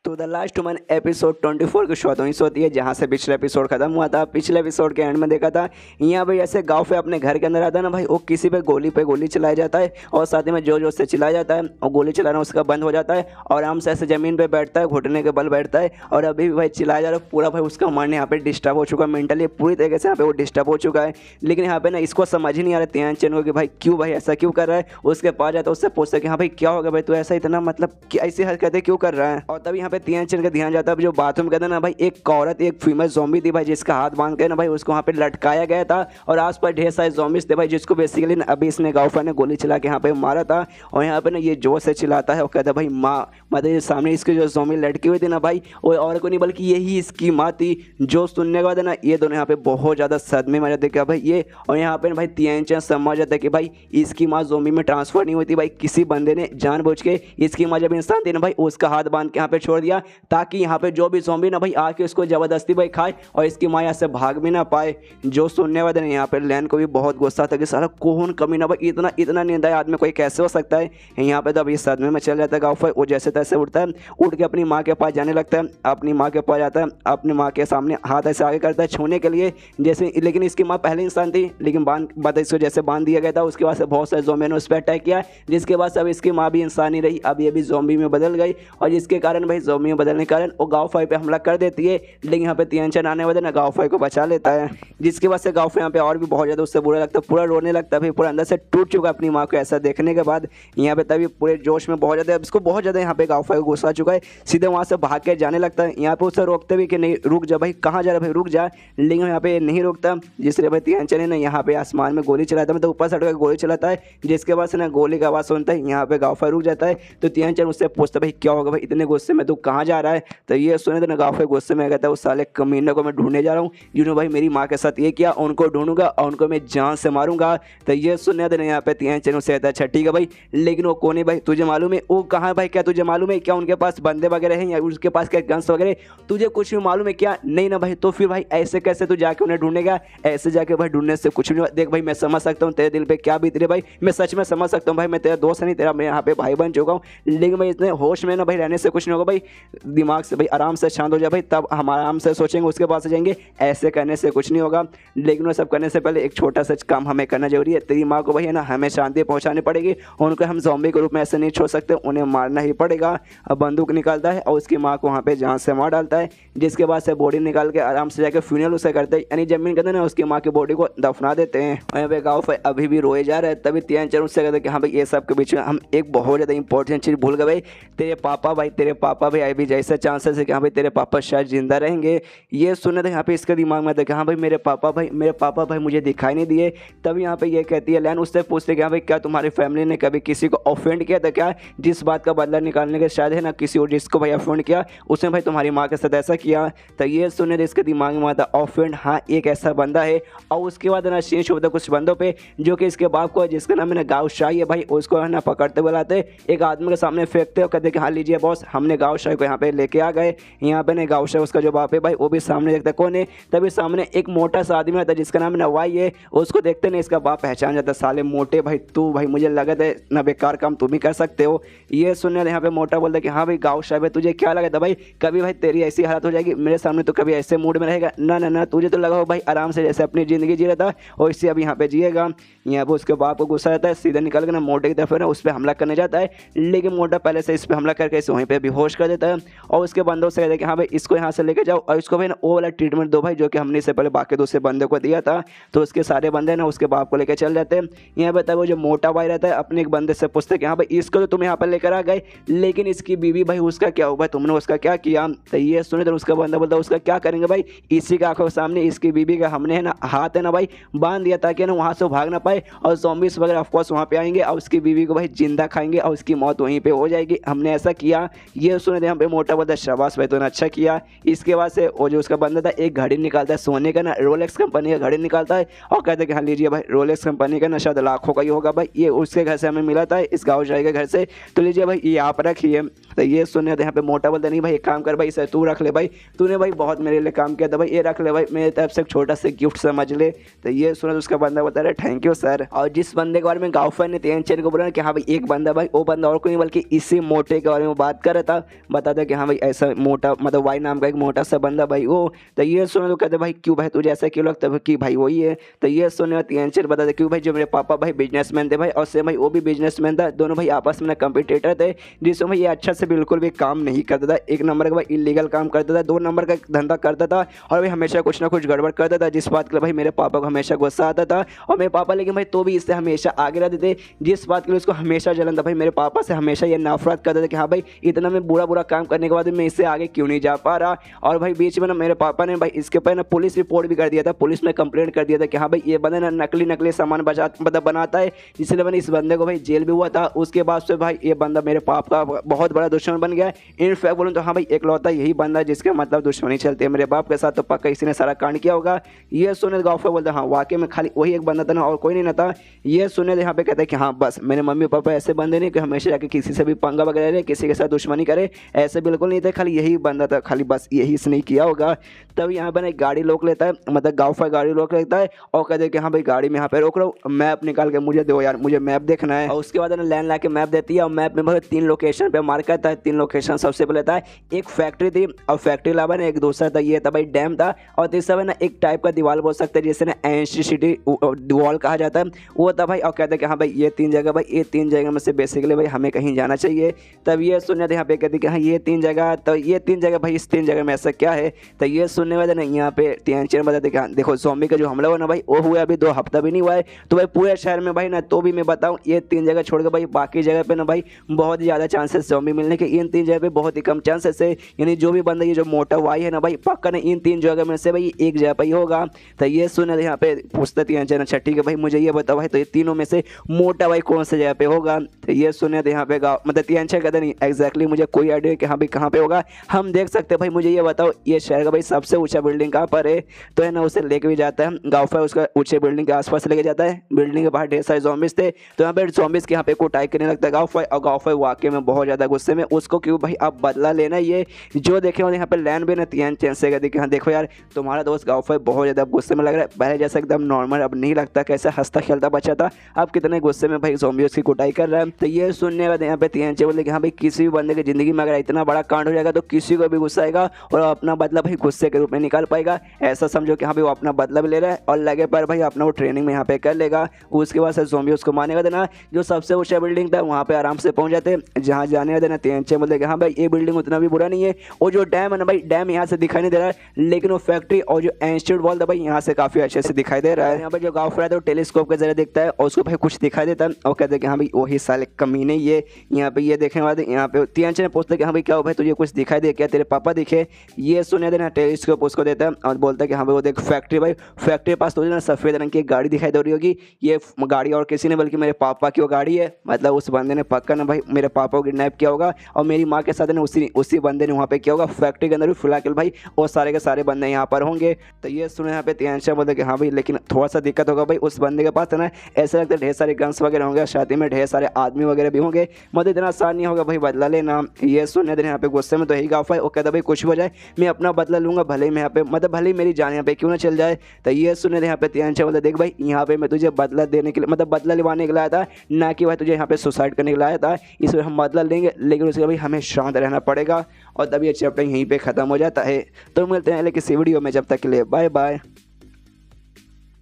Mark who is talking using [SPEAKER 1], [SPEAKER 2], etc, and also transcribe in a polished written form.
[SPEAKER 1] तो the last one episode 24 की shooting होती है, जहाँ से पिछले एपिसोड खत्म हुआ था। पिछले एपिसोड के एंड में देखा था यहाँ भाई ऐसे गांव पे अपने घर के अंदर आता है ना भाई, वो किसी पे गोली चलाया जाता है और साथ ही में जोर जोर से चिल्लाया जाता है और गोली चलाना उसका बंद हो जाता है और आराम से ऐसे ज़मीन पे बैठता है, घुटने के बल बैठता है। और अभी भी भाई चिल्लाया जा रहा है, पूरा भाई उसका मन यहाँ पे डिस्टर्ब हो चुका है, मेंटली पूरी तरीके से यहाँ पे वो डिस्टर्ब हो चुका है। लेकिन यहाँ पे ना इसको समझ ही नहीं आ रहा त्यानचंद को कि भाई क्यों भाई ऐसा क्यों कर रहा है। उसके पास जाता है, उससे पूछता है कि हाँ भाई क्या होगा भाई, तू ऐसा इतना मतलब ऐसी हरकतें क्यों कर रहा है। और तभी यहाँ पे त्यानचंद का ध्यान जाता है जो बाथरूम के अंदर ना भाई एक औरत, एक फीमेल ज़ॉम्बी थी भाई, जिसका हाथ बांध के ना भाई उसको वहाँ पे लटकाया गया था और आस पास ढेर सारे ज़ॉम्बीज थे भाई, जिसको बेसिकली अभी इसने गाउफा ने गोली चला के यहाँ पे मारा था। और यहाँ पे ना ये जोर से चिल्लाता है और कहता है भाई माँ, मतलब सामने इसकी जो ज़ॉम्बी लटकी हुई थी ना भाई, वो और को नहीं बल्कि यही इसकी माँ थी। जो सुनने के बाद ना ये दोनों यहाँ पे बहुत ज़्यादा सदमे में जाते क्या भाई ये। और यहाँ पे ना भाई त्यानचंद समझ जाता है कि भाई इसकी माँ ज़ॉम्बी में ट्रांसफर नहीं हुई थी भाई, किसी बंदे ने जानबूझ के इसकी माँ जब इंसान थी ना भाई उसका हाथ बांध के यहाँ पे छोड़ दिया, ताकि यहाँ पे जो भी ज़ॉम्बी ना भाई आके उसको ज़बरदस्ती भाई खाए और इसकी माँ यहाँ से भाग भी ना पाए। जो सुनने वाले ने यहाँ पे लैन को भी बहुत गुस्सा था कि सारा कौन कमीना भाई, इतना इतना निंदा आदमी कोई कैसे हो सकता है। यहाँ पे तो अभी सदमे में चल जाता है गाउफा, वो जैसे तैसे उठता है, उठ के अपनी माँ के पास जाने लगता है, अपनी माँ के पास जाता है, अपनी माँ के सामने हाथ ऐसे आगे करता है छूने के लिए जैसे। लेकिन इसकी माँ पहले इंसान थी, लेकिन बांध इसको जैसे बांध दिया गया था, उसके बाद से बहुत सारे ज़ॉम्बी ने उस पर अटैक किया, जिसके बाद से अब इसकी माँ भी इंसान ही रही, अब ये भी ज़ॉम्बी में बदल गई। और जिसके कारण भाई ज़ॉम्बी में बदलने के कारण वो गाउफा पे हमला कर देती है। लेकिन यहाँ पे त्यानचंद आने वाले ना गाउफा को बचा लेता है, जिसके बाद से गाउफा यहाँ पे और भी बहुत ज़्यादा उससे बुरा लगता है, पूरा रोने लगता है भाई, पूरा अंदर से टूट चुका अपनी माँ को ऐसा देखने के बाद। यहाँ पे तभी पूरे जोश में बहुत ज़्यादा इसको बहुत ज़्यादा यहाँ पे गाउफा को गुस्सा चुका है, सीधे वहाँ से भाग के जाने लगता है। यहाँ पे उसे रोकते भी कि नहीं रुक जा भाई, कहाँ जा रहा भाई रुक जा, लेकिन यहाँ पे नहीं रुकता। जिससे भाई त्यानचंद ने यहाँ पे आसमान में गोली चलाता है, मतलब ऊपर से गोली चलाता है, जिसके बाद से ना गोली का आवाज़ सुनता है, यहाँ पे गाउफा रुक जाता है। तो त्यानचंद उससे पूछता भाई क्या होगा भाई, इतने गुस्से में तू कहाँ जा रहा है। तो ये सुने तो ना गाउफा गुस्से में कहता है उस साले कमीने को मैं ढूंढने जा रहा हूँ, जिन्होंने भाई मेरी माँ के साथ ये किया, उनको ढूंढूंगा और उनको मैं जान से मारूंगा। तो ये सुनने तो यहाँ पे त्यानचंद उससे कहता है अच्छा ठीक है भाई, लेकिन वो कौन है भाई, तुझे मालूम है वो कहाँ है भाई, क्या तुझे मालूम है क्या उनके पास बंदे वगैरह हैं या उसके पास क्या गन्स वगैरह, तुझे कुछ भी मालूम है क्या। नहीं ना भाई, तो फिर भाई ऐसे कैसे तू जाके उन्हें ढूंढेगा, ऐसे जाके भाई ढूंढने से कुछ नहीं। देख भाई मैं समझ सकता हूँ तेरे दिल पे क्या बीत रही है भाई, मैं सच में समझ सकता हूँ भाई, मैं तेरा दोस्त नहीं, तेरा मैं यहाँ पे भाई बन चुका हूँ, लेकिन भाई इतने होश में ना भाई रहने से कुछ नहीं होगा भाई, दिमाग से भाई आराम से शांत हो जाए भाई, तब हम आराम से सोचेंगे उसके पास जाएंगे, ऐसे करने से कुछ नहीं होगा। लेकिन वो सब करने से पहले एक छोटा सा काम हमें करना जरूरी है, तेरी माँ को भाई है ना हमें शांति पहुँचानी पड़ेगी, उनको हम ज़ॉम्बी के रूप में ऐसे नहीं छोड़ सकते, उन्हें मारना ही पड़ेगा। अब बंदूक निकालता है और उसकी माँ को वहाँ पे जान से मार डालता है, जिसके बाद से बॉडी निकाल के आराम से जाकर फ्यूनरल उसे करते हैं, यानी जमीन के अंदर ना उसकी माँ की बॉडी को दफना देते हैं। और यहाँ पे गाउफा अभी भी रोए जा रहा है। तभी त्यानचंद उससे कहते हैं कि हाँ भाई ये सब के बीच में हम एक बहुत ज़्यादा इंपॉर्टेंट चीज़ भूल गए भाई, तेरे पापा भाई अभी जैसे चांसेस है कि हाँ भाई तेरे पापा शायद जिंदा रहेंगे। ये सुने तो यहाँ पे इसके दिमाग में था कि हाँ भाई मेरे पापा भाई मुझे दिखाई नहीं दिए। तभी यहाँ पे ये कहती है लैन, उससे पूछते कि हाँ भाई क्या तुम्हारी फैमिली ने कभी किसी को ऑफेंड किया था क्या, जिस बात का बदला निकालने के शायद है ना किसी और जिसको भाई ऑफेंड किया उसने भाई तुम्हारी माँ के साथ ऐसा किया। तो ये सुने तो इसके दिमाग में आता ऑफेंड, हाँ एक ऐसा बंदा है। और उसके बाद ना शेष होता कुछ बंदों पे जो कि इसके बाप को, जिसका नाम है ना गाँव शाही है भाई, उसको है ना पकड़ते हुए लाते एक आदमी के सामने फेंकते और कहते कि हाँ लीजिए बॉस, हमने गाँव शाही को यहाँ पे लेके आ गए। यहाँ पे नहीं गाँव शाही उसका जो बाप है भाई वो भी सामने देखता कौन है। तभी सामने एक मोटा सा आदमी आता है जिसका नाम है ना वाई है, उसको देखते नहीं इसका बाप पहचान जाता है, साले मोटे भाई तू भाई मुझे लगा था ना बेकार काम तुम ही कर सकते हो। ये सुनने यहाँ पे मोटा बोलता है कि हाँ भाई गाँव शाही भाई तुझे क्या लगा था भाई, कभी भाई तेरी ऐसी हालत हो जाएगी मेरे सामने, तो कभी ऐसे मूड में रहेगा ना ना ना, तुझे तो लगा हो भाई आराम से जैसे अपनी ज़िंदगी जी रहा था और इससे अब यहाँ पे जिएगा। यहाँ पे उसके बाप को गुस्सा आता है, सीधा निकल के ना मोटे की तरफ ना उस पर हमला करने जाता है, लेकिन मोटा पहले से इस पर हमला करके इसे वहीं पे बेहोश कर देता है। और उसके बंदों से कहते हैं कि हाँ भाई इसको यहाँ से लेके जाओ और इसको भाई ना वो वाला ट्रीटमेंट दो भाई जो कि हमने इससे पहले बाकी दूसरे बंदे को दिया था। तो उसके सारे बंदे ना उसके बाप को लेकर चल जाते हैं। यहाँ पे तब वो जो मोटा भाई रहता है अपने एक बंदे से पूछते कि हाँ भाई इसको तो तुम यहाँ पर लेकर आ गए, लेकिन इसकी बीवी भाई उसका क्या हुआ, तुमने उसका क्या किया। तो ये सुने तो उसका बंदा बोलता उसका क्या करेंगे भाई, इसी का आंखों के सामने इसकी बीवी का हमने है ना हाथ है ना भाई बांध दिया ताकि ना वहाँ से भाग ना पाए और ज़ॉम्बीज़ वगैरह ऑफकोर्स वहाँ पे आएंगे और उसकी बीवी को भाई जिंदा खाएंगे और उसकी मौत वहीं पे हो जाएगी, हमने ऐसा किया। ये सुने थे यहाँ पे मोटा बोलता शाबाश भाई तूने अच्छा किया। इसके बाद से वो जो उसका बंदा था एक घड़ी निकालता है सोने का ना, रोलेक्स कंपनी का घड़ी निकालता है और कहते हैं कि हाँ लीजिए भाई रोलेक्स कंपनी का ना शायद लाखों का ही होगा भाई, ये उसके घर से हमें मिला था इस गाँव शाही के घर से, तो लीजिए भाई ये आप रखिए। तो ये सुने थे यहाँ पे मोटा बोलता नहीं भाई एक काम कर भाई इसे तू रख ले भाई, तूने भाई बहुत मेरे लिए काम किया था भाई, ये रख ले भाई मेरे तरफ से एक छोटा सा गिफ्ट समझ ले। तो ये सुने तो उसका बंदा बता रहा है थैंक यू सर। और जिस बंदे के बारे में गाउफा ने त्यानचंद को बोला कि हाँ भाई एक बंदा भाई, वो बंदा और कोई नहीं बल्कि इसी मोटे के बारे में बात कर रहा था बताता है कि हाँ भाई ऐसा मोटा मतलब वाई नाम का एक मोटा सा बंदा भाई वो। तो ये सुने तो कहते भाई क्यों भाई तुझे ऐसा क्यों लगता है कि भाई वही है। तो ये सुने तियांचर बताते क्यों भाई जो मेरे पापा भाई बिजनेसमैन थे भाई और से भाई वो भी बिजनेसमैन था, दोनों भाई आपस में कम्पिटिटर थे, जिसमें भाई ये अच्छा से बिल्कुल भी काम नहीं करता था। एक नंबर का भाई इलीगल काम करता था, 2 नंबर का धंधा करता था और भाई हमेशा कुछ ना कुछ गड़बड़ करता था, जिस बात के लिए भाई मेरे पापा को हमेशा गुस्सा आता था। और मेरे पापा लेकिन भाई तो भी इससे हमेशा आगे रहते थे, जिस बात के लिए उसको हमेशा जलन था भाई मेरे पापा से, हमेशा ये नफरत करता था कि हाँ भाई इतना मैं बुरा बुरा काम करने के बाद मैं इससे आगे क्यों नहीं जा पा रहा। और भाई बीच में ना मेरे पापा ने भाई इसके ऊपर ना पुलिस रिपोर्ट भी कर दिया था, पुलिस में कंप्लेंट कर दिया था कि हाँ भाई ये बंदा ना नकली सामान मतलब बनाता है, जिसलिए मैंने इस बंदे को भाई जेल भी हुआ था। उसके बाद से भाई ये बंदा मेरे पाप का बहुत बड़ा दुश्मन बन गया। इनफैक्ट बोलूँ तो हाँ भाई एकलौता यही बंदा जिसके मतलब दुश्मनी चलती है मेरे बाप के साथ, तो पक्का इसी ने सारा कांड किया होगा। ये सुने गाँव बोलते हाँ वाकई में खाली वही एक बंदा था ना और कोई नहीं था। ये सुने यहाँ पे कहते हैं कि हाँ बस मेरे मम्मी पापा ऐसे बंदे नहीं कि हमेशा जाके किसी से भी पंगा वगैरह ले, किसी के साथ दुश्मनी करे, ऐसे बिल्कुल नहीं थे, खाली यही बंदा था, खाली बस यही इसने किया होगा। तब यहाँ पर एक गाड़ी रोक लेता है, मतलब गाँव का गाड़ी रोक लेता है और कहते हैं कि हाँ भाई गाड़ी में यहाँ पे रोक लो, मैप निकाल के मुझे दो यार, मुझे मैप देखना है। और उसके बाद लैंड ला के मैप देती है और मैप में बहुत 3 लोकेशन पे मार्क करता है। 3 लोकेशन सबसे पहले था एक फैक्ट्री थी और फैक्ट्री अलावा ना एक दूसरा था, ये था भाई डैम था, और तीसरा ना एक टाइप का दीवार बोल सकते हैं जिसे ना एंशियंट सिटी वॉल कहा जाता है, वो था भाई। और कहते हैं कि हाँ भाई ये 3 जगह भाई, ये 3 जगह में से बेसिकली भाई हमें कहीं जाना चाहिए। तब ये सुनने थे यहाँ पे कहते कि हाँ ये 3 जगह, तो ये 3 जगह भाई, इस 3 जगह में ऐसा क्या है। तो ये सुनने वाले ना यहाँ पे तियांचर बताते कि हाँ देखो ज़ॉम्बी का जो हमला हुआ ना भाई वो हुआ अभी 2 हफ्ता भी नहीं हुआ है, तो भाई पूरे शहर में भाई ना तो भी मैं बताऊँ ये 3 जगह छोड़ के भाई बाकी जगह पे ना भाई बहुत ज़्यादा चांसेस ज़ॉम्बी मिलने के, इन 3 जगह पे बहुत ही कम चांसेस है। यानी जो भी बंदा ये जो मोटा वाई है ना भाई पक्का ना इन 3 जगह में से भाई एक जगह पर ही होगा। तो ये सुने यहाँ पे पूछते तियांचर अच्छा ठीक है भाई मुझे ये बताओ भाई तो ये तीनों में से मोटा भाई कौन से जगह पे होगा। तो ये सुने यहाँ पे गाँव मतलब तियांचर कहते नहीं एग्जैक्टली मुझे कोई आइडिया कि हाँ भाई कहाँ पे होगा, हम देख सकते हैं भाई मुझे ये बताओ ये शहर का भाई सबसे ऊंचा बिल्डिंग कहाँ पर है। तो है ना उसे लेके भी जाता है गाँव पर, उसका ऊंचे बिल्डिंग के आसपास लेके जाता है। बिल्डिंग के बाहर ढेर सारे ज़ॉम्बीज़ थे, तो यहाँ पे ज़ॉम्बीज़ के यहाँ पे कुटाई करने लगता है गाँव पर, और गाँव पर वाकई में बहुत ज़्यादा गुस्से में उसको क्यों भाई अब बदला लेना ये जो देखे और यहाँ पे लैंड भी ना तियांचर से कहती कि हाँ देखो यार तुम्हारा दोस्त गाँव पर बहुत ज़्यादा गुस्से में लग रहा है, पहले जैसा एकदम नॉर्मल अब नहीं लगता, कैसे हंसता खेलता बच्चा था अब कितने गुस्से में भाई ज़ॉम्बीज़ की कुटाई कर रहा है। तो ये सुनने के बाद यहाँ पे तियांचर बोलते कि हाँ भाई किसी भी बंदे की ज़िंदगी में अगर इतना बड़ा कांड हो जाएगा तो किसी को भी गुस्सा आएगा और अपना बदला भाई गुस्से के रूप में निकाल पाएगा। ऐसा समझो कि हाँ भाई वो अपना बदला भी ले रहा है और लगे पर भाई अपना वो ट्रेनिंग में यहाँ पे कर लेगा। उसके बाद से ज़ॉम्बी उसको मारने का देना, जो सबसे ऊंचा बिल्डिंग था वहाँ पे आराम से पहुँच जाते, जहाँ जाने का देना तियांचर बोलते कि हाँ भाई ये बिल्डिंग उतना भी बुरा नहीं है, वो जो डैम है ना भाई डैम यहाँ से दिखाई नहीं दे रहा है, लेकिन वो फैक्ट्री और जो एंशियंट वॉल था भाई यहाँ से काफ़ी अच्छे से दिखाई दे रहा है। यहाँ पर जो गाँव है तो टेलीस्कोप के जरिए दिखता है और उसको भाई कुछ दिखाई देता है और कहते हैं कि हाँ भाई वही साले कमीने ये यहाँ पे ये देखने वाले यहाँ पे तियांचर ने पूछता है कि हाँ भाई क्या हो भाई तुझे कुछ दिखाई दे क्या, तेरे पापा दिखे। ये सुने देना टेलीस्कोप उसको देता है और बोलता है कि हाँ भाई वो देख फैक्ट्री, भाई फैक्ट्री के पास तुझे ना सफ़ेद रंग की एक गाड़ी दिखाई दे रही होगी, ये गाड़ी और किसी ने बल्कि मेरे पापा की वो गाड़ी है, मतलब उस बंदे ने पक्का ना भाई मेरे पापा को किडनैप किया होगा और मेरी माँ के साथ ने उसी बंदे ने वहाँ पे किया होगा। फैक्ट्री के अंदर भी फिलहाल भाई और सारे के सारे बंदे यहाँ पर होंगे। तो ये सुने यहाँ पे तियांचर बोलते कि हाँ भाई लेकिन थोड़ा सा दिक्कत होगा भाई, उस बंदे के पास है ना ऐसा लगता है ढेर सारे गन्स वगैरह होंगे, साथ में ढेर सारे आदमी वगैरह भी होंगे, मतलब इतना आसान नहीं होगा भाई बदला लेना। ये सुनने देने यहाँ पे गुस्से में तो यही गाँव है, वो कहता भाई कुछ हो जाए मैं अपना बदला लूँगा, भले मैं यहाँ पे मतलब भले मेरी जान यहाँ पे क्यों ना चल जाए। तो ये सुनने यहाँ पे तियांचर बोलता देख भाई यहाँ पे मैं तुझे बदला देने के लिए मतलब बदला लिवाने के लिए आया था, ना कि भाई तुझे यहाँ पे सुसाइड करने के लिए आया था, इसलिए हम बदला लेंगे लेकिन उसके भाई हमें शांत रहना पड़ेगा। और तब ये चैप्टर यहीं पे ख़त्म हो जाता है। तो मिलते हैं अगले किसी वीडियो में, जब तक के लिए बाय बाय।